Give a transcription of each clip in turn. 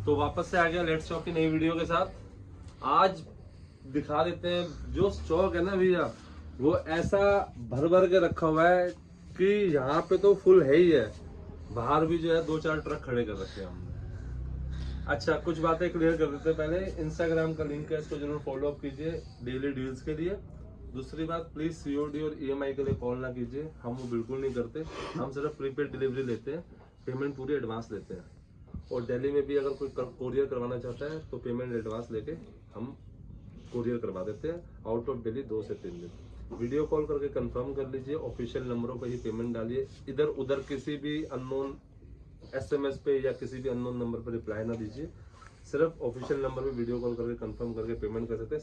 तो वापस से आ गया लेट्स टॉक की नई वीडियो के साथ। आज दिखा देते हैं जो स्टॉक है ना भैया, वो ऐसा भर भर के रखा हुआ है कि यहाँ पे तो फुल है ही है। बाहर भी जो है 2-4 ट्रक खड़े कर रखे हैं हमने। अच्छा, कुछ बातें क्लियर कर देते हैं। पहले इंस्टाग्राम का लिंक है, इसको जरूर फॉलो अप कीजिए डेली डील्स के लिए। दूसरी बात, प्लीज सीओडी और ईएमआई के लिए कॉल ना कीजिए, हम वो बिल्कुल नहीं करते। हम सिर्फ प्रीपेड डिलीवरी लेते हैं, पेमेंट पूरी एडवांस लेते हैं। और दिल्ली में भी अगर कोई कोरियर करवाना चाहता है तो पेमेंट एडवांस लेके हम कोरियर करवा देते हैं आउट ऑफ दिल्ली 2 से 3 दिन। वीडियो कॉल करके कंफर्म कर लीजिए, ऑफिशियल नंबरों पर ही पेमेंट डालिए। इधर उधर किसी भी अननोन एसएमएस पे या किसी भी अननोन नंबर पर रिप्लाई ना दीजिए। सिर्फ ऑफिशियल नंबर पे वीडियो कॉल करके कंफर्म करके पेमेंट कर सकते हैं।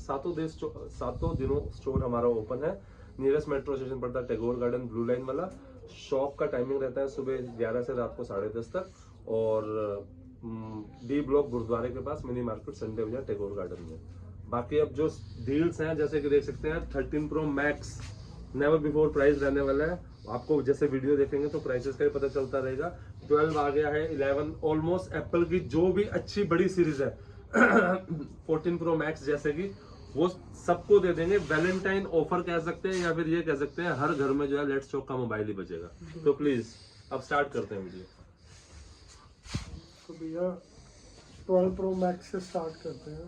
सातों दिनों स्टोर हमारा ओपन है। नियरेस्ट मेट्रो स्टेशन पड़ता है टैगोर गार्डन, ब्लू लाइन वाला। शॉप का टाइमिंग रहता है सुबह 11 से रात को 10:30 तक। और डी ब्लॉक गुरुद्वारे के पास मिनी मार्केट संडे बाजार टैगोर गार्डन में। बाकी अब जो डील्स हैं जैसे कि देख सकते हैं 13 pro max never before price रहने वाला है। आपको जैसे वीडियो देखेंगे तो प्राइसेस का भी पता चलता रहेगा। 12 आ गया है, 11 ऑलमोस्ट एप्पल की जो भी अच्छी बड़ी सीरीज है 14 प्रो मैक्स जैसे कि वो सबको दे देंगे। वैलेंटाइन ऑफर कह सकते हैं या फिर ये कह सकते हैं हर घर में जो है लेट्स टॉक का मोबाइल ही बचेगा। तो प्लीज अब स्टार्ट करते हैं वीडियो। तो भैया 12 प्रो मैक्स से स्टार्ट करते हैं।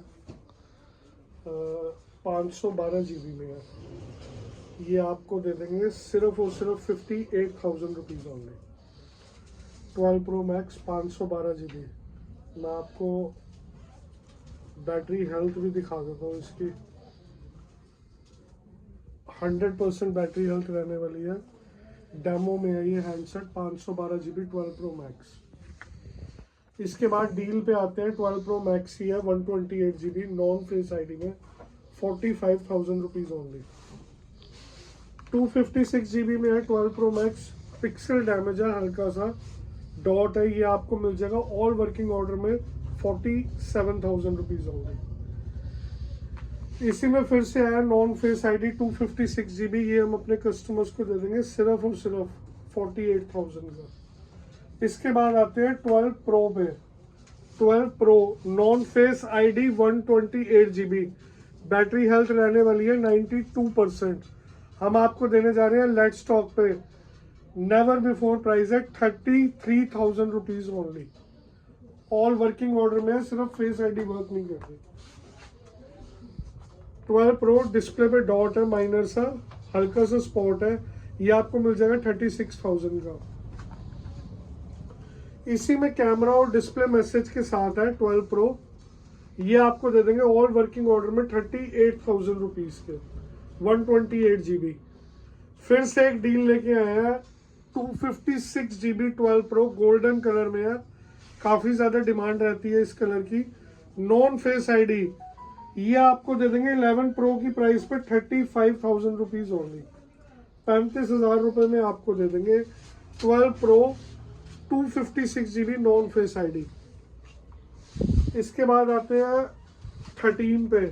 512 GB में है, ये आपको दे देंगे सिर्फ और सिर्फ 58,000 rupees only. 12 pro max 512 GB। मैं आपको बैटरी हेल्थ भी दिखा देता हूँ इसकी। 100% बैटरी हेल्थ रहने वाली है। डेमो में है ये हैंडसेट 512 GB 12 प्रो मैक्स। इसके बाद डील पे आते हैं। 12 प्रो मैक्स ही है 128 GB नॉन फेस आईडी में 45,000 रुपीज़ ओनली। 256 GB में है 12 प्रो मैक्स। पिक्सल डैमेज है, हल्का सा डॉट है, ये आपको मिल जाएगा ऑल वर्किंग ऑर्डर में 47,000 रुपीज़ ओनली। इसी में फिर से आया नॉन फेस आईडी 256 GB, ये हम अपने कस्टमर्स को दे देंगे सिर्फ और सिर्फ 48,000 का। इसके बाद आते हैं 12 प्रो पे। 12 pro non face ID 128 GB, battery health रहने वाली है 92%। हम आपको देने जा रहे हैं लेट्स टॉक पे नेवर बिफोर प्राइस है 33,000 rupees only. All working order में सिर्फ फेस आईडी वर्क नहीं करती। 12 प्रो डिस्प्ले पे डॉट है, माइनर सा हल्का सा स्पॉट है, ये आपको मिल जाएगा 36,000 का। इसी में कैमरा और डिस्प्ले मैसेज के साथ है 12 प्रो, ये आपको दे देंगे ऑल वर्किंग ऑर्डर में 38,000 रुपीज़ के 128 GB। फिर से एक डील लेके आया है 256 GB 12 प्रो गोल्डन कलर में है। काफ़ी ज़्यादा डिमांड रहती है इस कलर की। नॉन फेस आईडी ये आपको दे देंगे 11 प्रो की प्राइस पे 35,000 रुपीज़ ओनली। 35,000 रुपये में आपको दे देंगे 12 pro 256 GB non face ID. इसके बाद आते हैं 13 पे।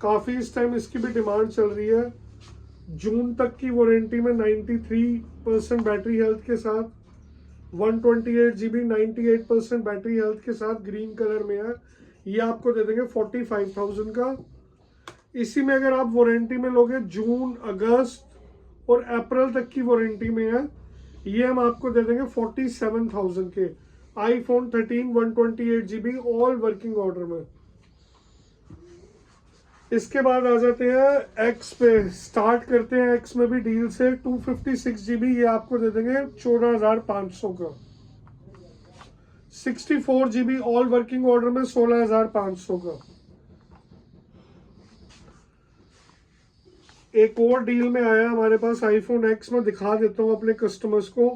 काफ़ी इस टाइम इसकी भी डिमांड चल रही है। जून तक की वारंटी में 93% बैटरी हेल्थ के साथ 128 GB 98% बैटरी हेल्थ के साथ ग्रीन कलर में है, ये आपको दे देंगे 45,000 का। इसी में अगर आप वारंटी में लोगे जून अगस्त और अप्रैल तक की वारंटी में है, ये हम आपको दे देंगे 47,000 के iPhone 13 128 GB all working order में। इसके बाद आ जाते हैं एक्स पे। स्टार्ट करते हैं एक्स में भी डील से। 256 GB ये आपको दे देंगे 14,500 का। 64 GB ऑल वर्किंग ऑर्डर में 16,500 का। एक और डील में आया हमारे पास iPhone X में, दिखा देता हूँ अपने कस्टमर्स को।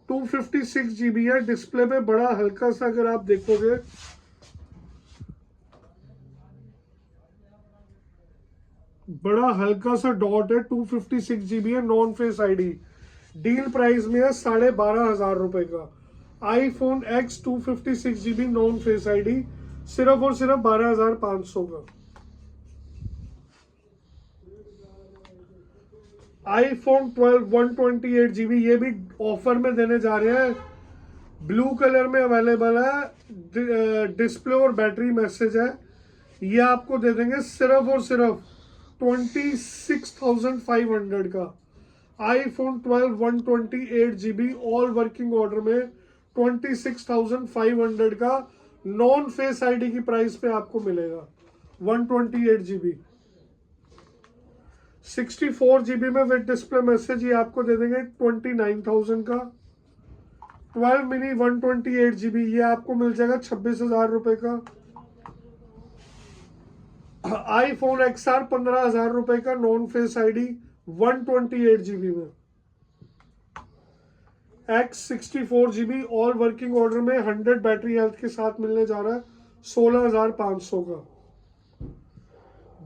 256 GB है, डिस्प्ले पे बड़ा हल्का सा अगर आप देखोगे बड़ा हल्का सा डॉट है। 256 GB है, non face ID. Deal price में है 12,500 रुपए का। iPhone X 256 GB non face ID सिर्फ और सिर्फ 12,500 का। iPhone 12 128 GB ये भी ऑफर में देने जा रहे हैं ब्लू कलर में अवेलेबल है, डिस्प्ले और बैटरी मैसेज है। ये आपको दे देंगे सिर्फ और सिर्फ 26,500 का। iPhone 12 128GB all working order में 26,500 का नॉन फेस आईडी की प्राइस पे आपको मिलेगा। 128GB 64GB में विद डिस्प्ले मैसेज ये आपको दे देंगे 29,000 का। 12 मिनी 128GB ये आपको मिल जाएगा 26,000 रुपए का। iPhone XR 15,000 रुपए का नॉन फेस आईडी 128GB में। X64GB ऑल वर्किंग ऑर्डर में 100 बैटरी हेल्थ के साथ मिलने जा रहा है 16,500 का।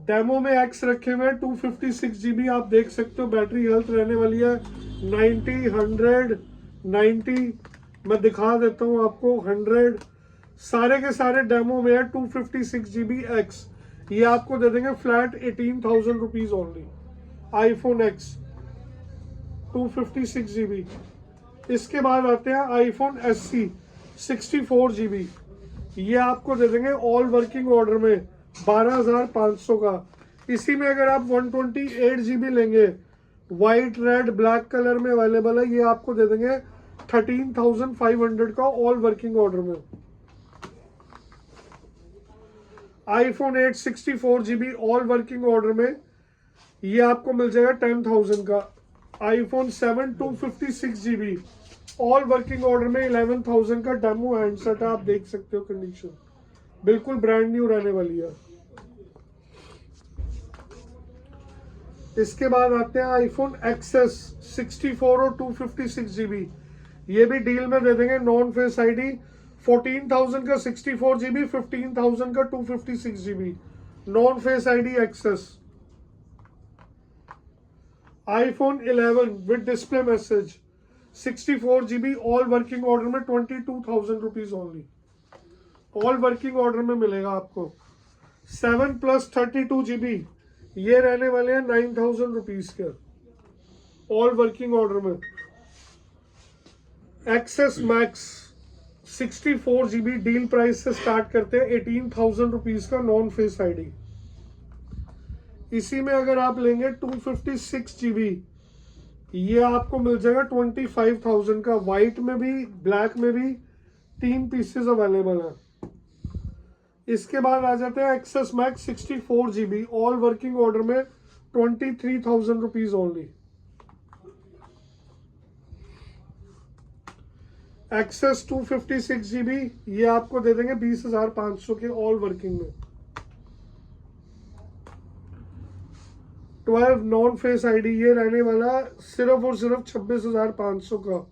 डेमो में X रखे हुए 256GB आप देख सकते हो, बैटरी हेल्थ रहने वाली है 90, 100, 90। मैं दिखा देता हूं आपको 100, सारे के सारे डेमो में है। 256GB X ये आपको दे देंगे flat 18,000 rupees only. iPhone X 256GB। इसके बाद आते हैं iPhone SE 64GB ये आपको दे देंगे ऑल वर्किंग ऑर्डर में 12,500 का। इसी में अगर आप 128GB लेंगे वाइट रेड ब्लैक कलर में अवेलेबल है, ये आपको दे देंगे 13,500 का ऑल वर्किंग ऑर्डर में। iPhone 8 64GB all working order में ये आपको मिल जाएगा 10,000 का। iPhone 7 256GB all working order में 11,000 का डेमो हैंडसेट है। आप देख सकते हो कंडीशन बिल्कुल ब्रांड न्यू रहने वाली है। इसके बाद आते हैं iPhone XS 64 और 256GB ये भी डील में दे देंगे नॉन फेस आईडी 14,000 का 64GB 15,000 का 256GB non face ID XS। iPhone 11 with display message 64GB all working order में 22,000 rupees only. All working order में मिलेगा आपको। 7 + 32GB ये रहने वाले हैं 9,000 रुपीज के ऑल वर्किंग ऑर्डर में। XS Max 64GB deal price से स्टार्ट करते हैं 18,000 रुपीज का नॉन फेस आईडी। इसी में अगर आप लेंगे 256GB ये आपको मिल जाएगा 25,000 का। वाइट में भी ब्लैक में भी 3 पीसेस अवेलेबल है। इसके बाद आ जाते हैं XS Max 64GB all working order में 23,000 रुपीज ओनली। XS 256GB ये आपको दे देंगे 20,500 के ऑल वर्किंग में। 12 नॉन फेस आईडी ये रहने वाला सिर्फ और सिर्फ 26,500 का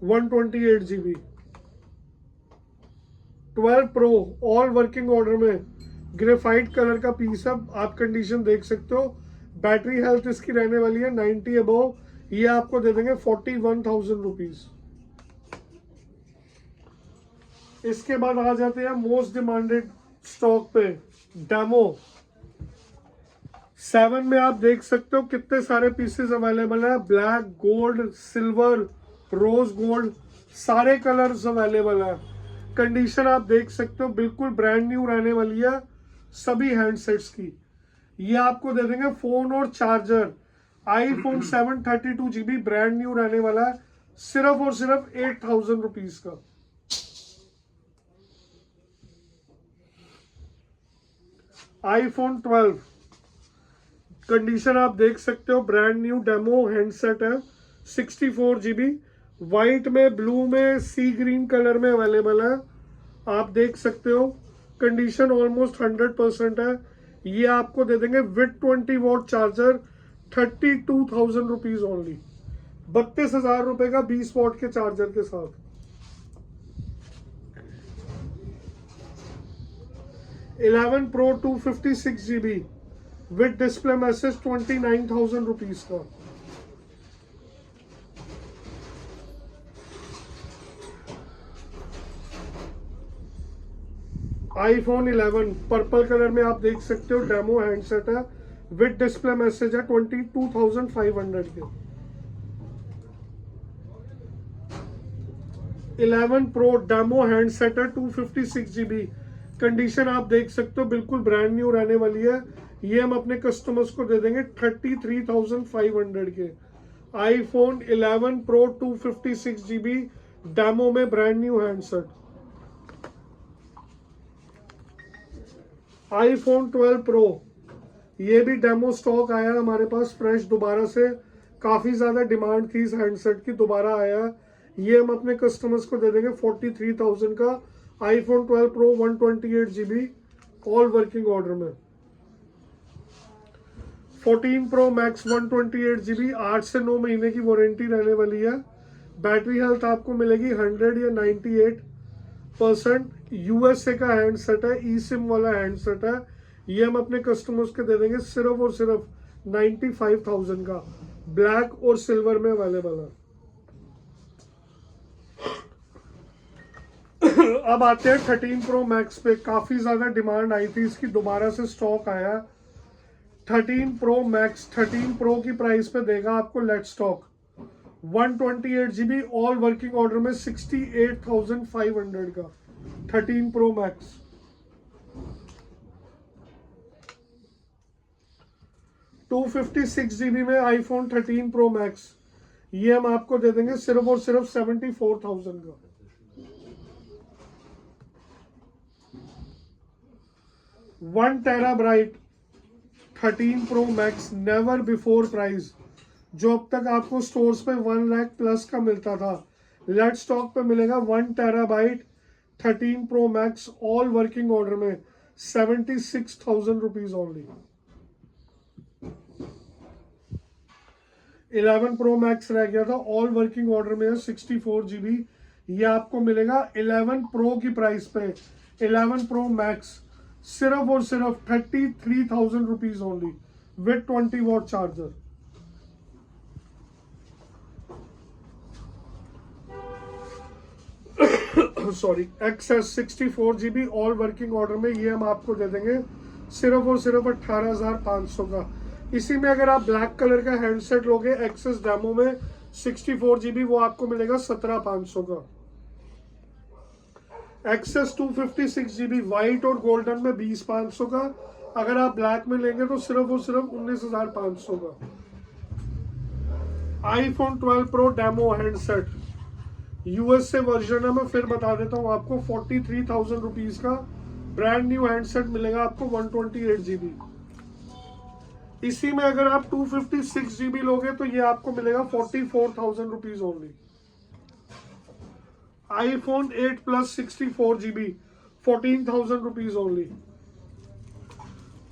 128GB। 12 Pro all working order में ग्रेफाइट कलर का पीस है, आप कंडीशन देख सकते हो। बैटरी हेल्थ इसकी रहने वाली है 90 अबव ये आपको दे देंगे 41,000 रुपीज। इसके बाद आ जाते हैं मोस्ट डिमांडेड स्टॉक पे डेमो 7 में आप देख सकते हो कितने सारे पीसेस अवेलेबल है। Black, gold, silver, rose gold सारे कलर्स अवेलेबल है। कंडीशन आप देख सकते हो बिल्कुल ब्रांड न्यू रहने वाली है सभी हैंडसेट्स की। ये आपको दे देंगे फोन और charger. iPhone 7 32GB brand new रहने वाला है सिर्फ और सिर्फ 8,000 रुपीज का। iPhone 12 कंडीशन आप देख सकते हो ब्रांड न्यू डेमो हैंडसेट है 64GB वाइट में, ब्लू में, सी ग्रीन कलर में अवेलेबल है। आप देख सकते हो कंडीशन ऑलमोस्ट 100% है। ये आपको दे देंगे with 20 watt charger 32,000 rupees only. 32,000 रुपए का 20 वॉट के चार्जर के साथ। Eleven Pro 256GB with display message 29,000 rupees का। iPhone 11 पर्पल कलर में आप देख सकते हो डेमो हैंडसेट है विद डिस्प्ले मैसेज है 22,500 के। 11 प्रो डेमो हैंडसेट है 256 GB। कंडीशन आप देख सकते हो बिल्कुल ब्रांड न्यू रहने वाली है। ये हम अपने कस्टमर्स को दे देंगे 33,500 के। आईफोन 11 प्रो 256 GB डेमो में brand new handset. IPhone 12 pro ये भी डेमो स्टॉक आया है हमारे पास फ्रेश, दोबारा से काफ़ी ज़्यादा डिमांड थी इस हैंडसेट की, दोबारा आया है। ये हम अपने कस्टमर्स को दे देंगे 43,000 का। IPhone 12 pro 128 GB all working order में। 14 प्रो मैक्स 128 GB 8 से 9 महीने की वारंटी रहने वाली है। बैटरी हेल्थ आपको मिलेगी 100 या 98%। यूएसए का हैंडसेट है, ई सिम वाला हैंडसेट है। ये हम अपने कस्टमर्स के दे देंगे सिर्फ और सिर्फ 95,000 का। ब्लैक और सिल्वर में अवेलेबल है। अब आते हैं 13 प्रो मैक्स पे। काफी ज्यादा डिमांड आई थी इसकी, दोबारा से स्टॉक आया। 13 प्रो मैक्स 13 प्रो की प्राइस पे देगा आपको लेट stock 128 GB all working order में 68,500 का 13 प्रो मैक्स। $256 GB में आईफोन 13 प्रो मैक्स, ये हम आपको दे देंगे सिर्फ और सिर्फ 74,000 का। 1 terabyte 13 pro max never before price, जो अब तक आपको स्टोर्स पे 1 लाख प्लस का मिलता था, लेट स्टॉक पे मिलेगा 1 terabyte 13 pro max all working order में 76,000 रुपीज ओनली। 11 प्रो मैक्स रह गया था, ऑल वर्किंग ऑर्डर में है 64 GB। ये आपको मिलेगा 11 प्रो की प्राइस पे। 11 प्रो मैक्स सिर्फ और सिर्फ 33,000 rupees only with 20 watt charger. Sorry, XS 64 GB all working order में, ये हम आपको दे देंगे सिर्फ और सिर्फ 18,500 का। इसी में अगर आप ब्लैक कलर का हैंडसेट लोगे XS डेमो में 64 GB, वो आपको मिलेगा 17,500 का। XS 256 GB व्हाइट और गोल्डन में 20,500 का। अगर आप ब्लैक में लेंगे तो सिर्फ और सिर्फ 19,500 का। IPhone 12 pro demo handset USA version है, मैं फिर बता देता हूँ आपको 43,000 रुपीज का ब्रांड न्यू हैंडसेट मिलेगा आपको 128 GB। इसी में अगर आप 256 GB लोगे तो ये आपको मिलेगा 44,000 rupees only. IPhone 8 plus 64 GB 14,000 rupees only.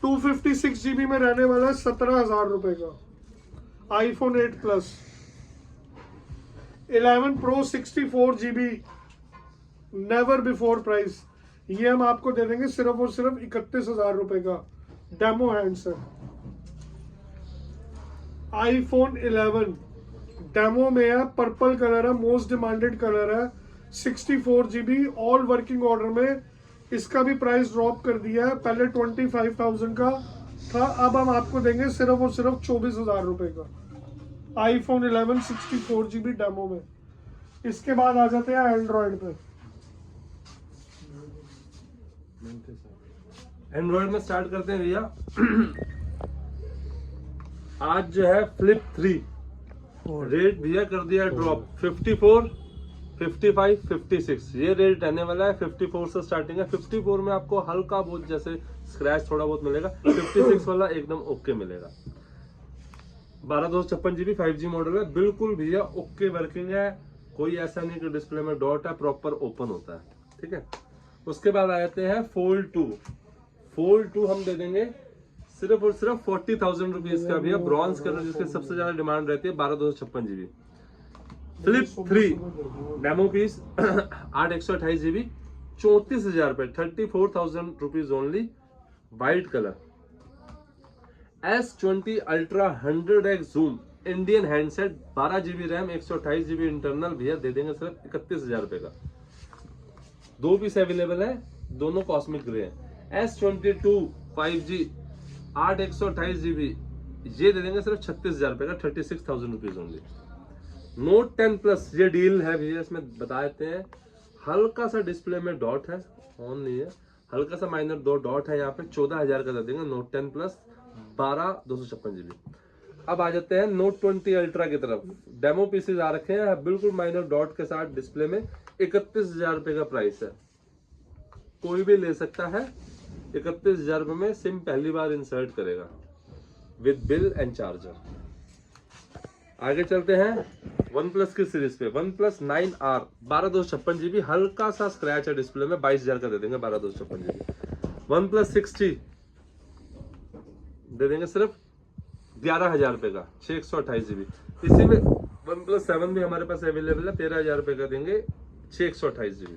256 GB में रहने वाला है 17,000 रुपए का iPhone 8 plus. 11 pro 64 GB never before price, ये हम आपको दे देंगे सिर्फ और सिर्फ 31,000 रुपए का डेमो हैंडसेट। आईफोन 11 डेमो में है, पर्पल कलर है, मोस्ट डिमांडेड कलर है, 64 GB ऑल वर्किंग ऑर्डर में। इसका भी प्राइस ड्रॉप कर दिया है, पहले 25,000 का था, अब हम आपको देंगे सिर्फ और सिर्फ 24,000 रुपए का आईफोन 11 64 GB डेमो में। इसके बाद आ जाते हैं एंड्रॉइड पे। एंड्रॉइड में स्टार्ट करते हैं भैया। आज जो है फ्लिप 3 रेट भैया कर दिया ड्रॉप 54, 55, 56 ये रेट रहने वाला है। 54 से स्टार्टिंग है। 54 में आपको हल्का बहुत जैसे स्क्रैच थोड़ा बहुत मिलेगा। 56 वाला एकदम ओके मिलेगा। 1256 GB 5G मॉडल है, बिल्कुल भैया ओके वर्किंग है, कोई ऐसा नहीं कि डिस्प्ले में डॉट है, प्रॉपर ओपन होता है, ठीक है। उसके बाद आ जाते हैं फोल्ड 2। फोल्ड 2 हम दे देंगे सिर्फ और सिर्फ 40,000 रुपीज का भैया, ब्रॉन्ज कलर जिसकी सबसे ज्यादा डिमांड रहती है, 1256 GB। Flip 3 demo piece 8 128 GB 34,000 रुपए 34,000 rupees only, white colour. S20 ultra 100x zoom Indian handset 12 GB RAM 128 GB internal भैया दे देंगे सिर्फ 31,000 रुपए का। 2 पीस अवेलेबल है, दोनों कॉस्मिक ग्रे है। S22 5G 8 128 GB ये दे देंगे सिर्फ 36,000 रुपए का, 36,000 रुपीज ओनली। नोट 10 प्लस ये डील है भैया, इसमें बता देते हैं हल्का सा डिस्प्ले में डॉट है, ऑन नहीं है, हल्का सा माइनर दो डॉट है यहाँ पे, 14,000 का दे देंगे नोट 10 प्लस 12/256 GB। अब आ जाते हैं नोट 20 अल्ट्रा की तरफ। डेमो पीसेज आ रखे हैं बिल्कुल माइनर डॉट के साथ डिस्प्ले में, 31,000 रुपए का प्राइस है, कोई भी ले सकता है। 31,000 रुपए में सिम पहली बार इंसर्ट करेगा विद बिल एंड चार्जर। आगे चलते हैं वन प्लस की सीरीज पे। वन प्लस 9R 12/256 GB, हल्का सा स्क्रैच है डिस्प्ले में, 22,000 का दे देंगे 12/256 GB। वन प्लस 60 दे देंगे सिर्फ 11,000 रुपए का, 628 GB। इसी में वन प्लस 7 भी हमारे पास अवेलेबल है, 13,000 रुपए का देंगे, 628 GB।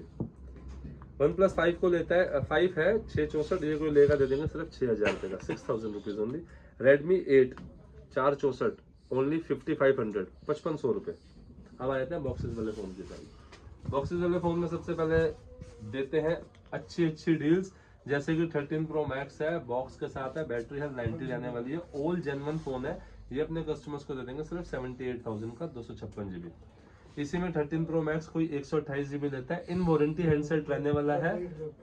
वन प्लस 5 को लेता है, 5 है 664, ये कोई लेगा दे देंगे सिर्फ 6,000 रुपए का, 6,000 रुपीज ओनली। रेडमी 8 464 ओनली 5,500, 5,500 रुपए। अब आ जाते हैं बॉक्सेस वाले फोन की साइड। बॉक्सेस वाले फोन में सबसे पहले देते हैं अच्छी डील्स, जैसे कि 13 Pro Max है, बॉक्स के साथ है, बैटरी हेल्थ 90 रहने वाली है, ऑल जेन्युइन फोन है। ये अपने कस्टमर्स को दे देंगे सिर्फ 78,000 का, 256 GB। इसी में 13 Pro Max कोई 128 GB लेता है, इन वारंटी हैंडसेट रहने वाला है,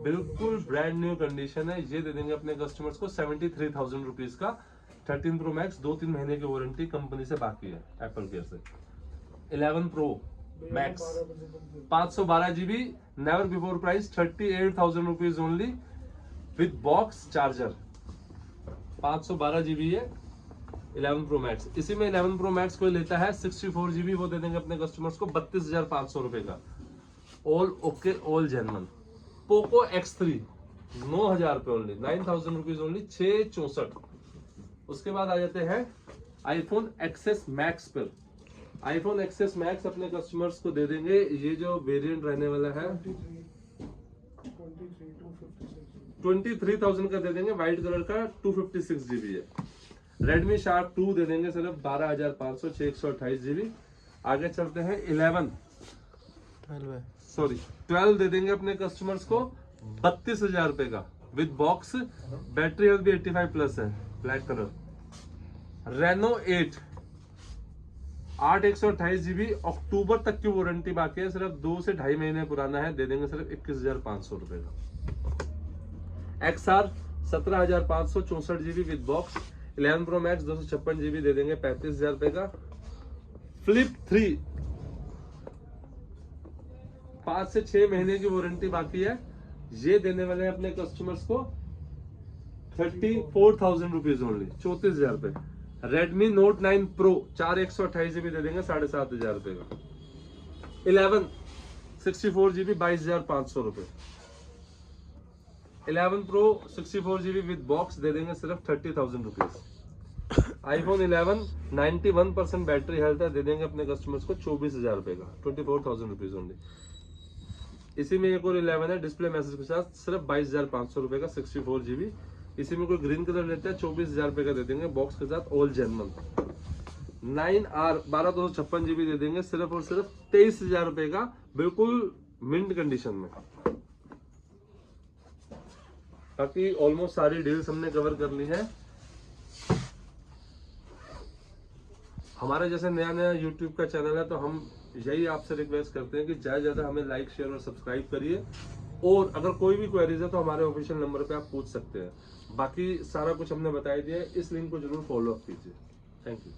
बिल्कुल ब्रांड न्यू कंडीशन है। ये दे देंगे अपने कस्टमर्स को 73,000 रुपीज का। 13 Pro Max 2-3 महीने की वारंटी कंपनी से बाकी है, एप्पल केयर से। 11 Pro Max 512 GB, never before price 38,000 rupees only with box charger, 512 GB है 11 Pro Max। इसी में 11 Pro Max कोई लेता है 64 GB, वो दे देंगे अपने कस्टमर्स को 32,500 रुपए का, all okay all genuine. Poco X3 9,000 रुपए ओनली, 9,000 रुपीज ओनली, 664। उसके बाद आ जाते हैं iPhone XS Max पर। iPhone XS Max अपने कस्टमर्स को दे देंगे, ये जो वेरिएंट रहने वाला है 23,000 का दे देंगे, व्हाइट कलर का, 256 GB है। Redmi Sharp 2 दे देंगे सिर्फ 12,500, 628 GB। आगे चलते हैं 12 दे देंगे अपने कस्टमर्स को 32,000 रुपए का विद बॉक्स, बैटरी हेल्थ भी 85 प्लस है, ब्लैक कलर। Reno 8 128 GB, अक्टूबर तक की वारंटी बाकी है, सिर्फ 2 से 2.5 महीने पुराना है, दे देंगे सिर्फ 21,500 रुपए का। XR 17,500, 64 GB with box. 11 Pro Max 256 GB दे देंगे 35,000 रुपए का। Flip 3 5 से 6 महीने की वारंटी बाकी है, ये देने वाले हैं अपने कस्टमर्स को 34,000 रुपीज ओनली, 34,000 रुपए। Redmi Note 9 Pro 4 128 GB दे देंगे 7,500 रुपए का। 11 64 GB 22,500 रुपए। 11 Pro 64 GB विद बॉक्स दे देंगे सिर्फ 30,000 रुपीज। iPhone 11 91% बैटरी हेल्थ है, दे देंगे अपने कस्टमर्स को 24,000 रुपए का, 24,000 रुपीज ओनली। इसी में एक और 11 है डिस्प्ले मैसेज के साथ, सिर्फ 22,500 रुपए का, 64 GB। इसी में कोई ग्रीन कलर लेता है 24,000 रुपए का दे देंगे बॉक्स के साथ, ऑल जेन्युइन। 9R 12,256 GB दे देंगे सिर्फ और सिर्फ 23,000 रुपए का, बिल्कुल मिंट कंडीशन में। बाकी ऑलमोस्ट सारी डील्स हमने कवर कर ली है। हमारे जैसे नया यूट्यूब का चैनल है, तो हम यही आपसे रिक्वेस्ट करते हैं कि ज्यादा हमें लाइक शेयर और सब्सक्राइब करिए, और अगर कोई भी क्वेरीज है तो हमारे ऑफिशियल नंबर पे आप पूछ सकते हैं। बाकी सारा कुछ हमने बता दिया है, इस लिंक को जरूर फॉलो अप कीजिए। Thank you.